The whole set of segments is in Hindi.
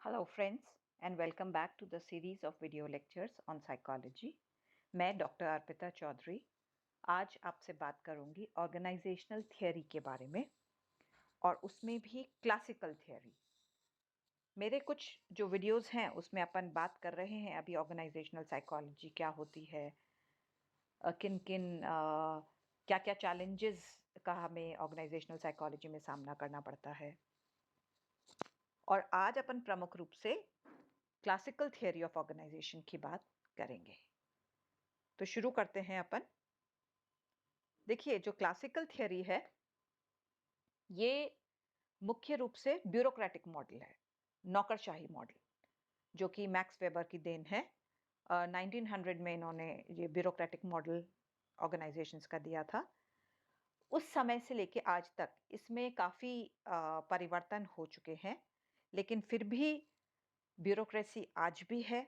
Hello friends and welcome back to the series of video lectures on psychology. मैं डॉक्टर अर्पिता चौधरी आज आपसे बात करूंगी ऑर्गेनाइजेशनल थियरी के बारे में और उसमें भी क्लासिकल थियरी। मेरे कुछ जो वीडियोस हैं उसमें अपन बात कर रहे हैं अभी ऑर्गेनाइजेशनल साइकोलॉजी क्या होती है, किन किन क्या क्या चैलेंजेस का हमें ऑर्गेनाइजेशनल साइकोलॉजी में सामना करना पड़ता है। और आज अपन प्रमुख रूप से क्लासिकल थियरी ऑफ ऑर्गेनाइजेशन की बात करेंगे। तो शुरू करते हैं अपन। देखिए, जो क्लासिकल थियरी है ये मुख्य रूप से ब्यूरोक्रेटिक मॉडल है, नौकरशाही मॉडल, जो कि मैक्स वेबर की देन है। 1900 में इन्होंने ये ब्यूरोक्रेटिक मॉडल ऑर्गेनाइजेशंस का दिया था। उस समय से लेके आज तक इसमें काफ़ी परिवर्तन हो चुके हैं, लेकिन फिर भी ब्यूरोक्रेसी आज भी है।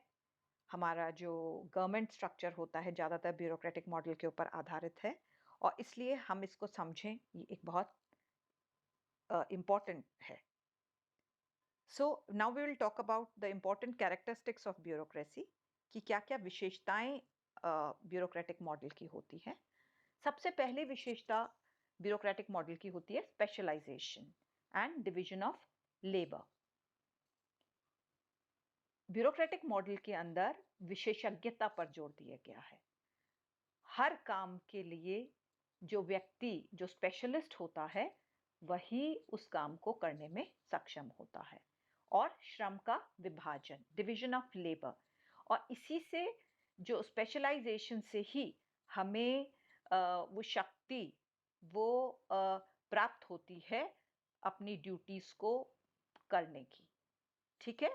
हमारा जो गवर्नमेंट स्ट्रक्चर होता है ज़्यादातर ब्यूरोक्रेटिक मॉडल के ऊपर आधारित है और इसलिए हम इसको समझें, ये एक बहुत इम्पॉर्टेंट है। So now we will talk about the important characteristics of bureaucracy कि क्या-क्या विशेषताएं ब्यूरोक्रेटिक मॉडल की होती हैं। सबसे पहली विशेषता ब्यूरोक्रेटिक मॉडल की होती है specialization and division of labour. Bureaucratic model के अंदर विशेषज्ञता पर जोर दिया गया है। हर काम के लिए जो व्यक्ति जो स्पेशलिस्ट होता है वही उस काम को करने में सक्षम होता है। और श्रम का विभाजन, डिवीजन ऑफ लेबर, और इसी से जो स्पेशलाइजेशन से ही हमें वो शक्ति वो प्राप्त होती है अपनी ड्यूटीज को करने की। ठीक है।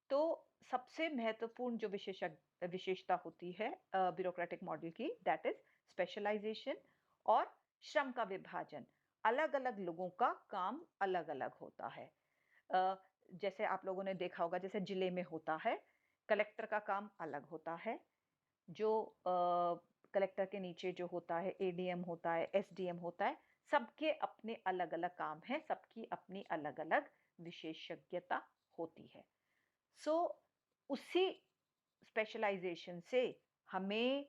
तो सबसे महत्वपूर्ण जो विशेषता होती है ब्यूरोक्रेटिक मॉडल की, दैट इज स्पेशलाइजेशन और श्रम का विभाजन। अलग अलग लोगों का काम अलग अलग होता है। अ, जैसे आप लोगों ने देखा होगा, जैसे जिले में होता है, कलेक्टर का काम अलग होता है। जो कलेक्टर के नीचे जो होता है एडीएम होता है, एसडीएम होता है, सबके अपने अलग अलग काम हैं, सबकी अपनी अलग अलग विशेषज्ञता होती है। सो उसी स्पेशलाइजेशन से हमें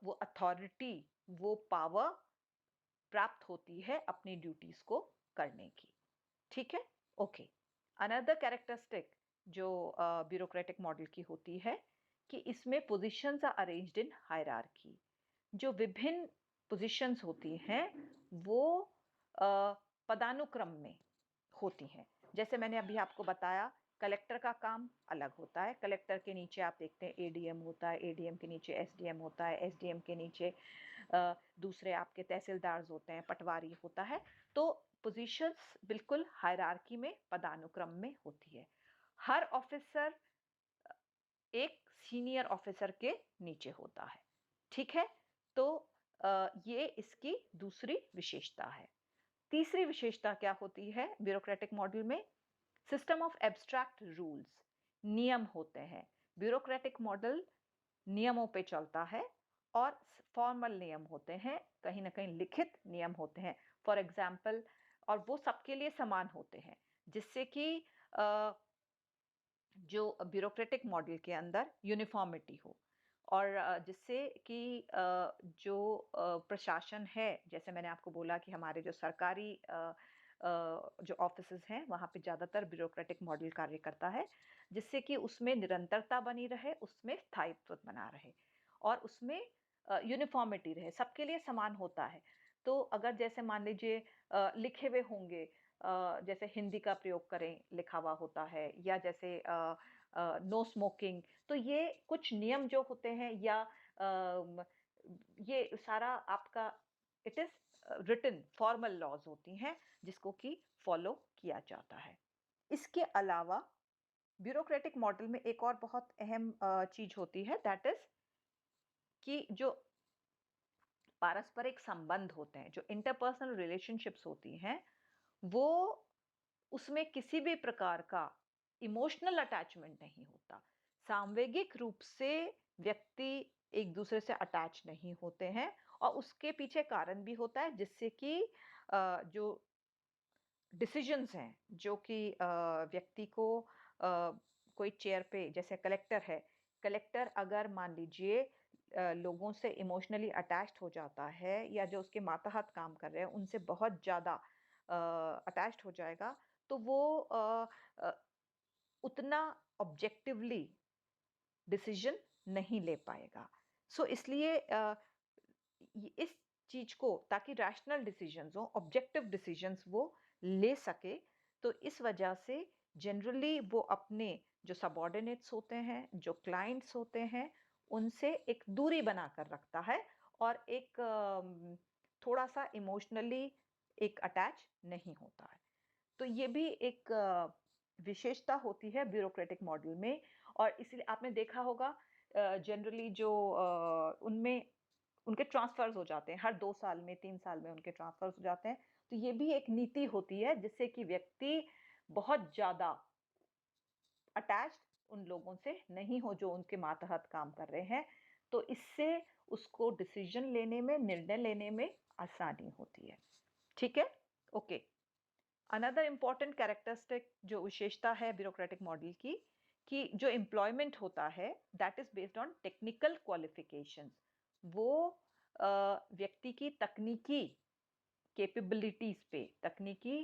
वो अथॉरिटी, वो पावर प्राप्त होती है अपनी ड्यूटीज को करने की। ठीक है। ओके। अनदर कैरेक्टरिस्टिक जो ब्यूरोक्रेटिक मॉडल की होती है कि इसमें positions are arranged in hierarchy. जो विभिन्न पोजीशंस होती हैं वो पदानुक्रम में होती हैं। जैसे मैंने अभी आपको बताया, कलेक्टर का काम अलग होता है। कलेक्टर के नीचे आप देखते हैं एडीएम होता है, एडीएम के नीचे एसडीएम होता है, एसडीएम के नीचे दूसरे आपके तहसीलदार होते हैं, पटवारी होता है। तो पोजीशंस बिल्कुल हायरार्की में, पदानुक्रम में होती है। हर ऑफिसर एक सीनियर ऑफिसर के नीचे होता है। ठीक है। तो ये इसकी दूसरी विशेषता है। तीसरी विशेषता क्या होती है ब्यूरोक्रेटिक मॉडल में? सिस्टम ऑफ एब्स्ट्रैक्ट रूल्स, नियम होते हैं। ब्यूरोक्रेटिक मॉडल नियमों पे चलता है और फॉर्मल नियम होते हैं, कहीं ना कहीं लिखित नियम होते हैं। फॉर एग्जाम्पल, और वो सबके लिए समान होते हैं, जिससे कि जो ब्यूरोक्रेटिक मॉडल के अंदर यूनिफॉर्मिटी हो और जिससे कि जो प्रशासन है, जैसे मैंने आपको बोला कि हमारे जो सरकारी जो ऑफिसेज हैं वहाँ पे ज़्यादातर ब्यूरोक्रेटिक मॉडल कार्य करता है, जिससे कि उसमें निरंतरता बनी रहे, उसमें स्थायित्व बना रहे और उसमें यूनिफॉर्मिटी रहे, सबके लिए समान होता है। तो अगर जैसे मान लीजिए लिखे हुए होंगे, जैसे हिंदी का प्रयोग करें, लिखा हुआ होता है, या जैसे नो स्मोकिंग, तो ये कुछ नियम जो होते हैं या ये सारा आपका it is written formal laws होती हैं जिसको कि फॉलो किया जाता है। इसके अलावा ब्यूरोक्रेटिक मॉडल में एक और बहुत अहम चीज होती है, दैट इज कि जो पारस्परिक संबंध होते हैं, जो इंटरपर्सनल रिलेशनशिप्स होती हैं, वो उसमें किसी भी प्रकार का इमोशनल अटैचमेंट नहीं होता। सांवेगिक रूप से व्यक्ति एक दूसरे से अटैच नहीं होते हैं और उसके पीछे कारण भी होता है, जिससे कि जो डिसीजंस हैं जो कि व्यक्ति को कोई चेयर पे जैसे कलेक्टर है, कलेक्टर अगर मान लीजिए लोगों से इमोशनली अटैच्ड हो जाता है या जो उसके मातहत काम कर रहे हैं उनसे बहुत ज़्यादा अटैच्ड हो जाएगा, तो वो अ, उतना ऑब्जेक्टिवली डिसीजन नहीं ले पाएगा। सो इसलिए इस चीज को ताकि रैशनल डिसीजंस हो, ऑब्जेक्टिव डिसीजंस वो ले सके, तो इस वजह से जनरली वो अपने जो सबॉर्डिनेट्स होते हैं, जो क्लाइंट्स होते हैं, उनसे एक दूरी बनाकर रखता है और एक थोड़ा सा इमोशनली एक अटैच नहीं होता है। तो ये भी एक विशेषता होती है ब्यूरोक्रेटिक मॉडल में। और इसलिए आपने देखा होगा जनरली जो उनमें उनके ट्रांसफर्स हो जाते हैं हर 2 साल में 3 साल में उनके ट्रांसफर्स हो जाते हैं। तो ये भी एक नीति होती है जिससे कि व्यक्ति बहुत ज़्यादा अटैच्ड उन लोगों से नहीं हो जो उनके मातहत काम कर रहे हैं। तो इससे उसको डिसीजन लेने में, निर्णय लेने में आसानी होती है। ठीक है? ओके। अनदर इम्पॉर्टेंट कैरेक्टरिस्टिक जो विशेषता है ब्यूरोक्रेटिक मॉडल की, कि जो एम्प्लॉयमेंट होता है that is based on technical qualifications. वो व्यक्ति की तकनीकी कैपेबिलिटीज पे, तकनीकी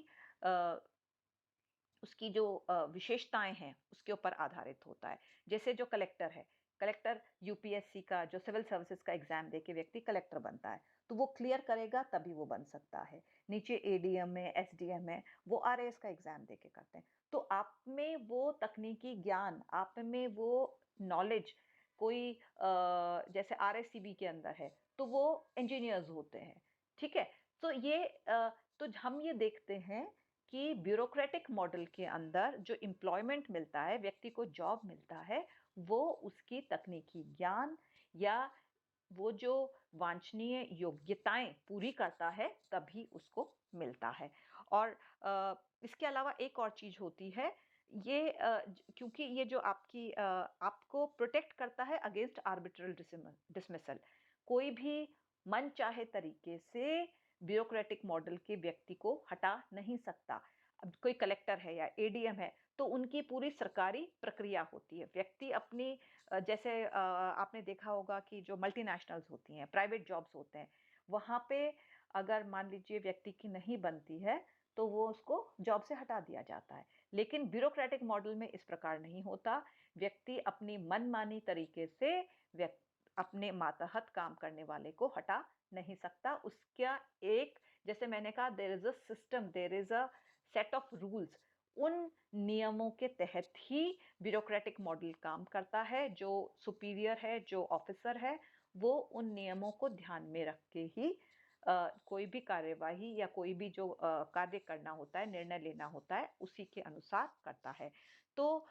उसकी जो विशेषताएं हैं उसके ऊपर आधारित होता है। जैसे जो कलेक्टर है, कलेक्टर यूपीएससी का जो सिविल सर्विसेज का एग्जाम देके व्यक्ति कलेक्टर बनता है, तो वो क्लियर करेगा तभी वो बन सकता है। नीचे एडीएम है, एसडीएम है, वो आरएएस का एग्जाम देके करते हैं। तो आप में वो तकनीकी ज्ञान, आप में वो नॉलेज, कोई जैसे आरएससीबी के अंदर है तो वो इंजीनियर्स होते हैं। ठीक है? तो तो हम ये देखते हैं कि ब्यूरोक्रेटिक मॉडल के अंदर जो एम्प्लॉयमेंट मिलता है, व्यक्ति को जॉब मिलता है, वो उसकी तकनीकी ज्ञान या वो जो वांछनीय योग्यताएं पूरी करता है तभी उसको मिलता है। और इसके अलावा एक और चीज होती है, क्योंकि ये जो आपको प्रोटेक्ट करता है अगेंस्ट आर्बिट्रल डिसमिसल। कोई भी मन चाहे तरीके से ब्यूरोक्रेटिक मॉडल के व्यक्ति को हटा नहीं सकता। अब कोई कलेक्टर है या एडीएम है तो उनकी पूरी सरकारी प्रक्रिया होती है। व्यक्ति अपनी जैसे आपने देखा होगा कि जो मल्टीनेशनल्स होती हैं, प्राइवेट जॉब्स होते हैं, वहां पे अगर मान लीजिए व्यक्ति की नहीं बनती है तो वो उसको जॉब से हटा दिया जाता है। लेकिन ब्यूरोक्रेटिक मॉडल में इस प्रकार नहीं होता। व्यक्ति अपनी मनमानी तरीके से अपने मातहत काम करने वाले को हटा नहीं सकता। उसका एक, जैसे मैंने कहा, there is a system, there is a set of rules. उन नियमों के तहत ही ब्यूरोक्रेटिक मॉडल काम करता है। जो सुपीरियर है, जो ऑफिसर है, वो उन नियमों को ध्यान में रख के ही कोई भी कार्यवाही या कोई भी जो कार्य करना होता है, निर्णय लेना होता है, उसी के अनुसार करता है। तो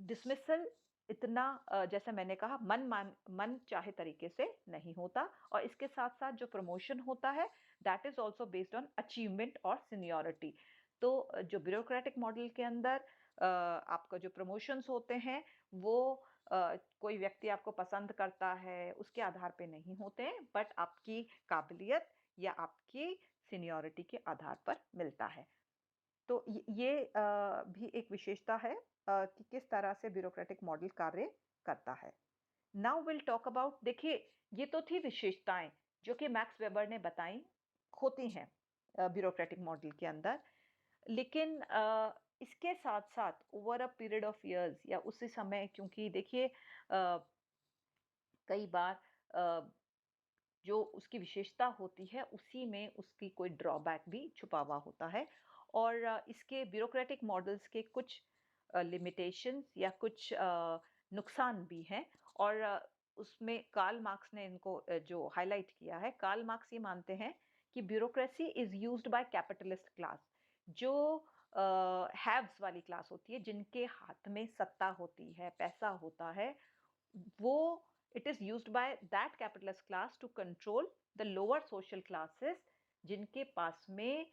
डिसमिसल इतना जैसे मैंने कहा मन चाहे तरीके से नहीं होता। और इसके साथ साथ जो प्रमोशन होता है that is also based on achievement और सीनियोरिटी। तो जो ब्यूरोक्रेटिक मॉडल के अंदर आपका जो प्रमोशंस होते हैं वो कोई व्यक्ति आपको पसंद करता है उसके आधार पे नहीं होते हैं, बट आपकी काबिलियत या आपकी सीनियोरिटी के आधार पर मिलता है। तो ये भी एक विशेषता है कि किस तरह से ब्यूरोक्रेटिक मॉडल कार्य करता है। नाउ विल टॉक अबाउट, देखिए ये तो थी विशेषताएं जो कि मैक्स वेबर ने बताई होती हैं ब्यूरोक्रेटिक मॉडल के अंदर। लेकिन इसके साथ साथ over a period of years या उसी समय, क्योंकि देखिए कई बार जो उसकी विशेषता होती है उसी में उसकी कोई ड्रॉबैक भी छुपा हुआ होता है। और इसके ब्यूरोक्रेटिक मॉडल्स के कुछ लिमिटेशंस या कुछ नुकसान भी हैं। और उसमें कार्ल मार्क्स ने इनको जो हाईलाइट किया है, कार्ल मार्क्स ये मानते हैं कि bureaucracy is used by capitalist class. जो हैव्स वाली क्लास होती है, जिनके हाथ में सत्ता होती है, पैसा होता है, वो it is used by that capitalist class to control the lower social classes जिनके पास में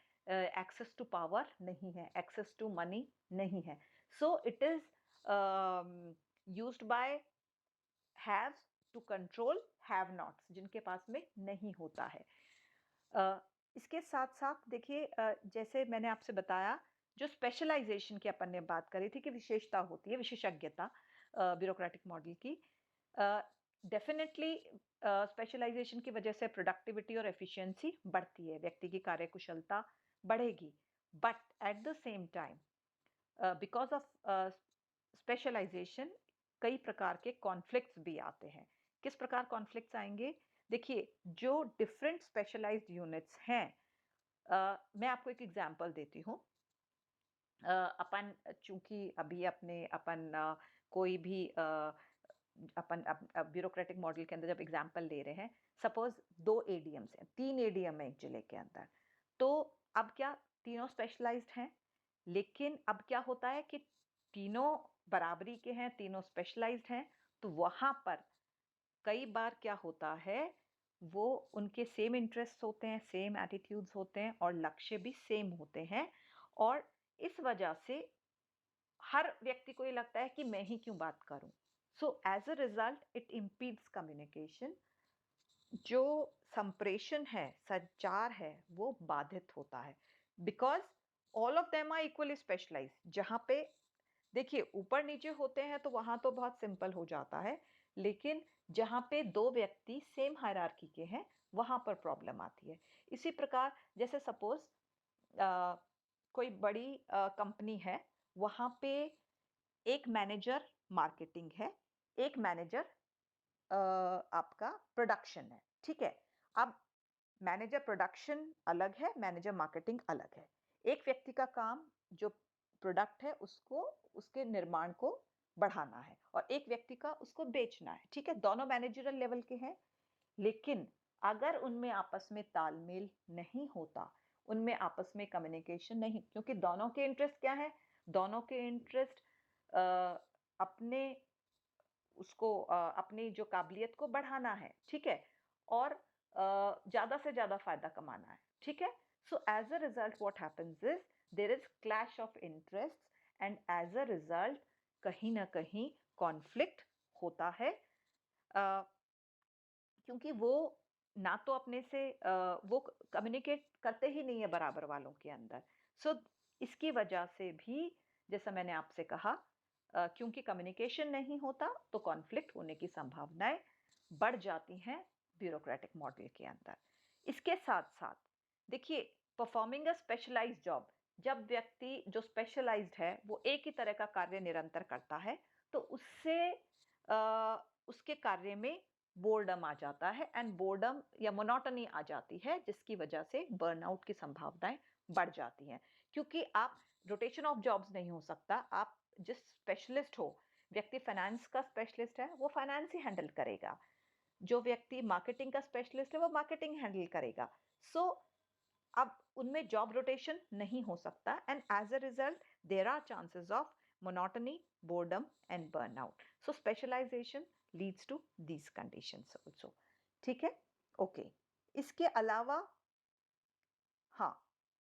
access to power नहीं है, access to money नहीं है। So it is used by haves to control have nots जिनके पास में नहीं होता है। इसके साथ साथ देखिए जैसे मैंने आपसे बताया जो स्पेशलाइजेशन की अपन ने बात करी थी कि विशेषता होती है, विशेषज्ञता ब्यूरोक्रेटिक मॉडल की, डेफिनेटली स्पेशलाइजेशन की वजह से प्रोडक्टिविटी और एफिशिएंसी बढ़ती है, व्यक्ति की कार्यकुशलता बढ़ेगी। But at the same time because of specialization कई प्रकार के कॉन्फ्लिक्ट्स भी आते हैं। किस प्रकार कॉन्फ्लिक्ट्स आएंगे? देखिए, जो डिफरेंट स्पेशलाइज्ड यूनिट्स हैं, मैं आपको एक एग्जांपल देती हूँ। अपन चूंकि अभी अपने अपन कोई भी अपन ब्यूरोक्रेटिक मॉडल के अंदर जब एग्जांपल ले रहे हैं, सपोज 2 एडीएम्स हैं, 3 एडीएम है एक जिले के अंदर, तो अब क्या तीनों स्पेशलाइज्ड हैं, लेकिन अब क्या होता है कि तीनों बराबरी के हैं, तीनों स्पेशलाइज्ड हैं, तो वहां पर कई बार क्या होता है, वो उनके सेम इंटरेस्ट होते हैं, सेम एटीट्यूड्स होते हैं और लक्ष्य भी सेम होते हैं, और इस वजह से हर व्यक्ति को ये लगता है कि मैं ही क्यों बात करूं। So as a result it impedes communication. जो संप्रेषण है, संचार है, वो बाधित होता है, because all of them are equally specialised. जहां पे देखिए ऊपर नीचे होते हैं तो वहां तो बहुत सिंपल हो जाता है, लेकिन जहां पे दो व्यक्ति सेम हायरार्की के हैं, वहां पर प्रॉब्लम आती है। इसी प्रकार जैसे सपोज कोई बड़ी कंपनी है, वहां पे एक मैनेजर मार्केटिंग है, एक मैनेजर आपका प्रोडक्शन है, ठीक है। अब मैनेजर प्रोडक्शन अलग है, मैनेजर मार्केटिंग अलग है। एक व्यक्ति का काम जो प्रोडक्ट है उसको, उसके निर्माण को बढ़ाना है, और एक व्यक्ति का उसको बेचना है, ठीक है। दोनों मैनेजरल लेवल के हैं, लेकिन अगर उनमें आपस में तालमेल नहीं होता, उनमें आपस में कम्युनिकेशन नहीं, क्योंकि दोनों के इंटरेस्ट क्या है, दोनों के इंटरेस्ट अपने उसको अपनी जो काबिलियत को बढ़ाना है, ठीक है, और ज्यादा से ज्यादा फायदा कमाना है, ठीक है। So as a result what happens is there is clash of interest, and as a result कहीं ना कहीं कॉन्फ्लिक्ट होता है, क्योंकि वो ना तो अपने से वो कम्युनिकेट करते ही नहीं है बराबर वालों के अंदर। सो इसकी वजह से भी, जैसा मैंने आपसे कहा, क्योंकि कम्युनिकेशन नहीं होता तो कॉन्फ्लिक्ट होने की संभावनाएं बढ़ जाती हैं ब्यूरोक्रेटिक मॉडल के अंदर। इसके साथ साथ देखिए, परफॉर्मिंग अ स्पेशलाइज्ड जॉब, जब व्यक्ति जो स्पेशलाइज्ड है वो एक ही तरह का कार्य निरंतर करता है, तो उससे उसके कार्य में बोर्डम आ जाता है, एंड बोर्डम या मोनोटनी आ जाती है, जिसकी वजह से बर्नआउट की संभावनाएं बढ़ जाती हैं। क्योंकि आप रोटेशन ऑफ जॉब्स नहीं हो सकता। आप जिस स्पेशलिस्ट हो, व्यक्ति फाइनेंस का स्पेशलिस्ट है वो फाइनेंस ही हैंडल करेगा, जो व्यक्ति मार्केटिंग का स्पेशलिस्ट है वो मार्केटिंग हैंडल करेगा। सो अब उनमें जॉब रोटेशन नहीं हो सकता, and as a result there are chances of monotony, boredom and burnout. So specialization leads to these conditions also. ठीक है, ओके। इसके अलावा, हाँ,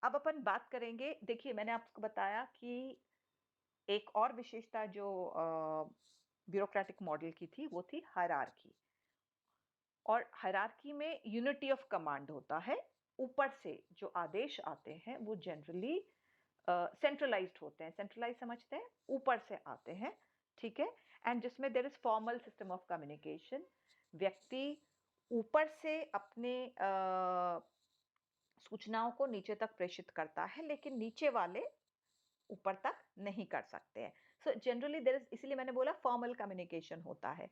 अब अपन बात करेंगे। देखिए, मैंने आपको बताया कि एक और विशेषता जो ब्यूरोक्रेटिक मॉडल की थी वो थी हायरार्की, और हायरार्की में यूनिटी ऑफ कमांड होता है। ऊपर से जो आदेश आते हैं वो जनरली सेंट्रलाइज्ड होते हैं। सेंट्रलाइज समझते हैं, ऊपर से आते हैं, ठीक है। एंड जिसमें there is formal system of communication. व्यक्ति ऊपर से अपने सूचनाओं को नीचे तक प्रेषित करता है, लेकिन नीचे वाले ऊपर तक नहीं कर सकते हैं। सो जनरली देयर इज, इसीलिए मैंने बोला फॉर्मल कम्युनिकेशन होता है।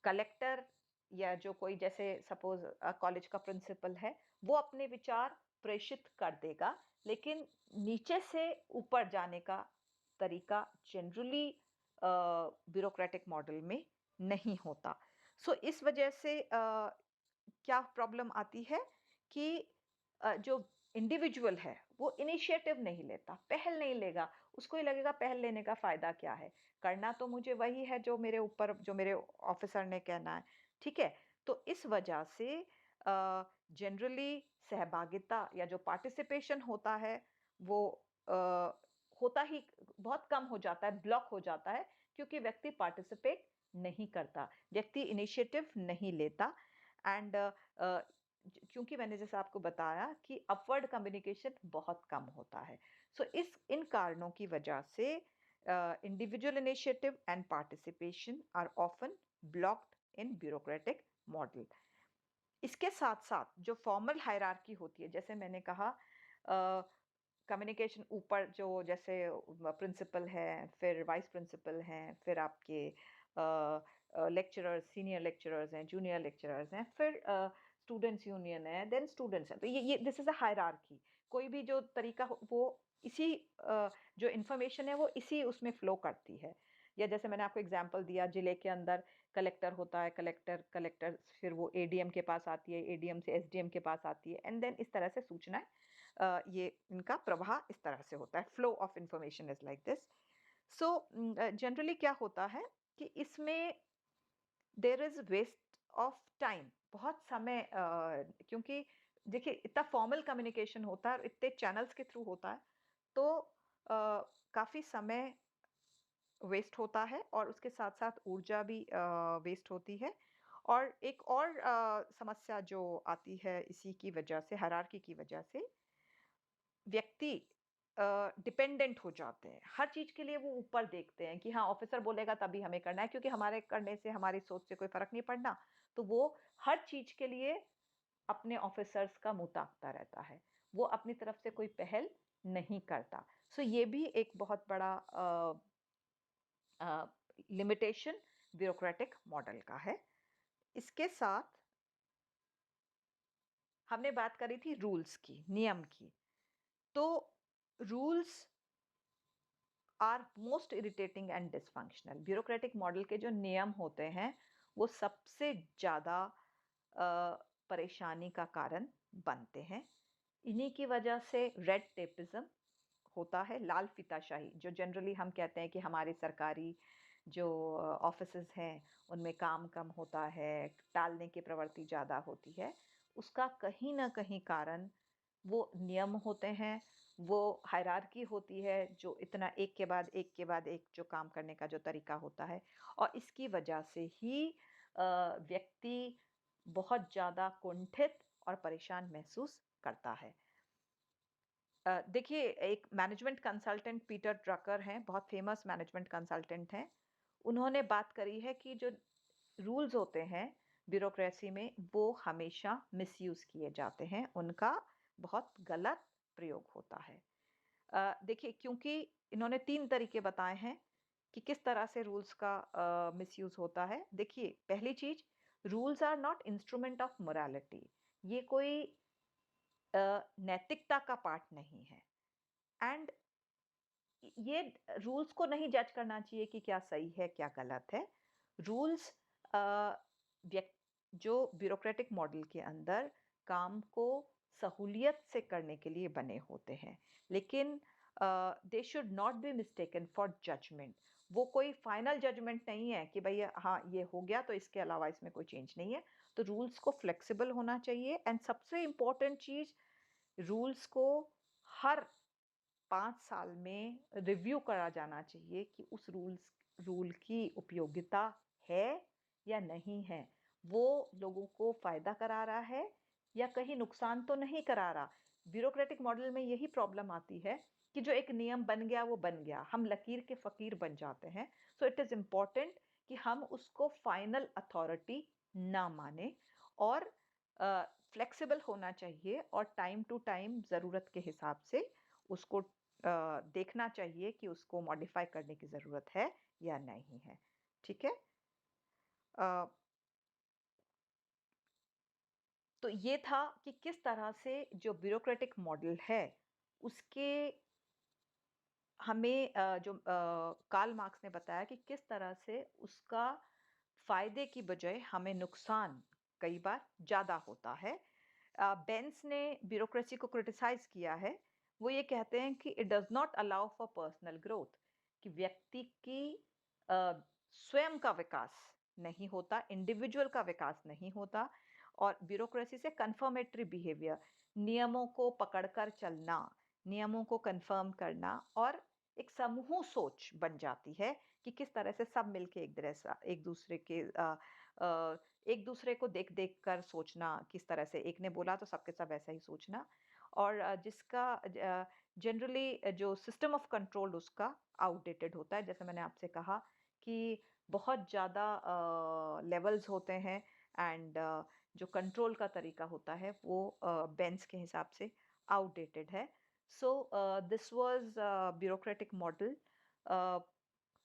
कलेक्टर या जो कोई, जैसे सपोज कॉलेज का प्रिंसिपल है, वो अपने विचार प्रेषित कर देगा, लेकिन नीचे से ऊपर जाने का तरीका जनरली ब्यूरोक्रेटिक मॉडल में नहीं होता। सो इस वजह से क्या प्रॉब्लम आती है कि जो इंडिविजुअल है वो इनिशिएटिव नहीं लेता, पहल नहीं लेगा। उसको ये लगेगा पहल लेने का फायदा क्या है, करना तो मुझे वही है जो मेरे ऊपर, जो मेरे ऑफिसर ने कहना है, ठीक है। तो इस वजह से जनरली सहभागिता या जो पार्टिसिपेशन होता है वो अ, होता ही बहुत कम हो जाता है, ब्लॉक हो जाता है, क्योंकि व्यक्ति पार्टिसिपेट नहीं करता, व्यक्ति इनिशिएटिव नहीं लेता। एंड क्योंकि मैंने जैसे आपको बताया कि अपवर्ड कम्युनिकेशन बहुत कम होता है। सो इस इन कारणों की वजह से individual initiative and participation are often blocked in bureaucratic model. इसके साथ-साथ जो फॉर्मल हायरार्की होती है, जैसे मैंने कहा कम्युनिकेशन ऊपर जो जैसे प्रिंसिपल है, फिर वाइस प्रिंसिपल हैं, फिर आपके लेक्चरर्स, सीनियर लेक्चरर्स हैं, जूनियर लेक्चरर्स हैं, फिर स्टूडेंट्स यूनियन है, देन स्टूडेंट्स हैं। तो ये दिस इज़ अ हायरार्की। कोई भी जो तरीका हो वो इसी जो इन्फॉर्मेशन है वो इसी उसमें फ्लो करती है। या जैसे मैंने आपको एग्ज़ाम्पल दिया जिले के अंदर कलेक्टर होता है, कलेक्टर कलेक्टर फिर वो एडीएम के पास आती है, एडीएम से एसडीएम के पास आती है एंड देन इस तरह से सूचनाएँ ये इनका प्रवाह इस तरह से होता है। Flow of information is like this. So generally क्या होता है कि इसमें there is waste of time. बहुत समय क्योंकि देखिए इतना फॉर्मल कम्युनिकेशन होता है और इतने चैनल्स के थ्रू होता है, तो काफ़ी समय वेस्ट होता है और उसके साथ-साथ ऊर्जा भी वेस्ट होती है। और एक और समस्या जो आती है इसी की वजह से, हायरार्की की वजह से, व्यक्ति डिपेंडेंट हो जाते हैं। हर चीज़ के लिए वो ऊपर देखते हैं कि हाँ, ऑफ़िसर बोलेगा तभी हमें करना है क्योंकि हमारे करने से, हमारी सोच से कोई फ़र्क नहीं पड़ना। तो वो हर चीज़ के लिए अपने ऑफ़िसर्स का मुँह ताकता रहता है। वो अपनी तरफ से कोई पहल नहीं करता। सो ये भी एक बहुत बड़ा लिमिटेशन ब्यूरोक्रेटिक मॉडल का है। इसके साथ हमने बात करी थी रूल्स की, नियम की। तो rules are most irritating and dysfunctional. Bureaucratic model के जो नियम होते हैं वो सबसे ज़्यादा परेशानी का कारण बनते हैं। इन्हीं की वजह से रेड टेपिज्म होता है, लाल फीताशाही, जो जनरली हम कहते हैं कि हमारी सरकारी जो ऑफिसेज हैं उनमें काम कम होता है, टालने की प्रवृत्ति ज़्यादा होती है। उसका कहीं ना कहीं कारण वो नियम होते हैं, वो हायरार्की होती है, जो इतना एक के बाद एक जो काम करने का जो तरीका होता है। और इसकी वजह से ही व्यक्ति बहुत ज़्यादा कुंठित और परेशान महसूस करता है। देखिए एक मैनेजमेंट कंसल्टेंट पीटर ड्रकर हैं, बहुत फेमस मैनेजमेंट कंसल्टेंट हैं। उन्होंने बात करी है कि जो रूल्स होते हैं ब्यूरोक्रेसी में वो हमेशा मिसयूज़ किए जाते हैं, उनका बहुत गलत प्रयोग होता है। देखिए क्योंकि इन्होंने 3 तरीके बताए हैं कि किस तरह से रूल्स का मिसयूज़ होता है। देखिए पहली चीज़, rules are not instrument of morality. ये कोई नैतिकता का पाठ नहीं है। एंड ये रूल्स को नहीं जज करना चाहिए कि क्या सही है, क्या गलत है। रूल्स अ, व्यक जो ब्यूरोक्रेटिक मॉडल के अंदर काम को सहूलियत से करने के लिए बने होते हैं। लेकिन they should not be mistaken for judgement. वो कोई फाइनल जजमेंट नहीं है कि भई हाँ, ये हो गया तो इसके अलावा इसमें कोई चेंज नहीं है। तो रूल्स को फ्लेक्सिबल होना चाहिए एंड सबसे इम्पोर्टेंट चीज़, रूल्स को हर 5 साल में रिव्यू करा जाना चाहिए कि उस रूल की उपयोगिता है या नहीं है। वो लोगों को फ़ायदा करा रहा है या कहीं नुकसान तो नहीं करा रहा। ब्यूरोक्रेटिक मॉडल में यही प्रॉब्लम आती है कि जो एक नियम बन गया वो बन गया। हम लकीर के फ़कीर बन जाते हैं। सो इट इज़ इम्पोर्टेंट कि हम उसको फाइनल अथॉरिटी ना मानें और फ्लेक्सिबल होना चाहिए और टाइम टू टाइम ज़रूरत के हिसाब से उसको देखना चाहिए कि उसको मॉडिफ़ाई करने की ज़रूरत है या नहीं है। ठीक है? अ, तो ये था कि किस तरह से जो ब्यूरोक्रेटिक मॉडल है, उसके हमें कार्ल मार्क्स ने बताया कि किस तरह से उसका फ़ायदे की बजाय हमें नुकसान कई बार ज़्यादा होता है। बेंस ने ब्यूरोक्रेसी को क्रिटिसाइज़ किया है। वो ये कहते हैं कि it does not allow for personal growth, कि व्यक्ति की अ, स्वयं का विकास नहीं होता, इंडिविजुअल का विकास नहीं होता। और ब्यूरोक्रेसी से कन्फर्मेटरी बिहेवियर, नियमों को पकड़कर चलना, नियमों को कन्फर्म करना और एक समूह सोच बन जाती है कि किस तरह से सब मिलके एक दूसरे के एक दूसरे को देख-देख कर सोचना किस तरह से एक ने बोला तो सबके सब वैसा ही सोचना और जिसका जनरली जो सिस्टम ऑफ कंट्रोल उसका आउटडेटेड होता है। जैसे मैंने आपसे कहा कि बहुत ज़्यादा लेवल्स होते हैं एंड जो कंट्रोल का तरीका होता है वो बेंस के हिसाब से आउटडेटेड है। So this was bureaucratic model.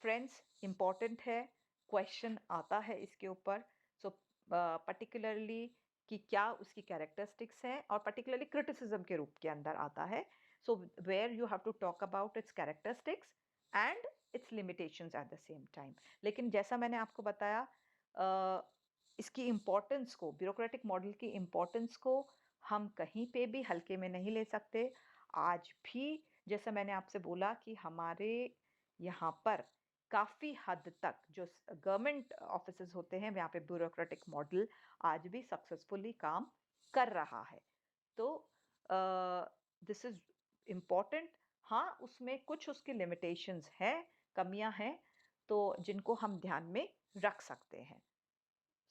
Friends important है, क्वेश्चन आता है इसके ऊपर। सो पर्टिकुलरली कि क्या उसकी कैरेक्टरिस्टिक्स हैं और पर्टिकुलरली क्रिटिसिज्म के रूप के अंदर आता है। So where you have to talk about its characteristics and its limitations at the same time. लेकिन जैसा मैंने आपको बताया इसकी इम्पोर्टेंस को, ब्यूरोक्रेटिक मॉडल की इम्पोर्टेंस को हम कहीं पे भी हल्के में नहीं ले सकते। आज भी जैसा मैंने आपसे बोला कि हमारे यहाँ पर काफ़ी हद तक जो गवर्नमेंट ऑफिसेज होते हैं वहाँ पे ब्यूरोक्रेटिक मॉडल आज भी सक्सेसफुली काम कर रहा है। तो दिस इज़ इम्पोर्टेंट। हाँ, उसमें कुछ उसकी लिमिटेशंस हैं, कमियां हैं, तो जिनको हम ध्यान में रख सकते हैं।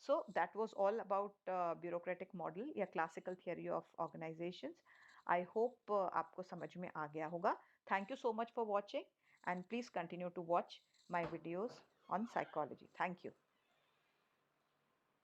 So that was all about bureaucratic model या classical theory of organizations. I hope आपको समझ में आ गया होगा। Thank you so much for watching and please continue to watch my videos on psychology. Thank you.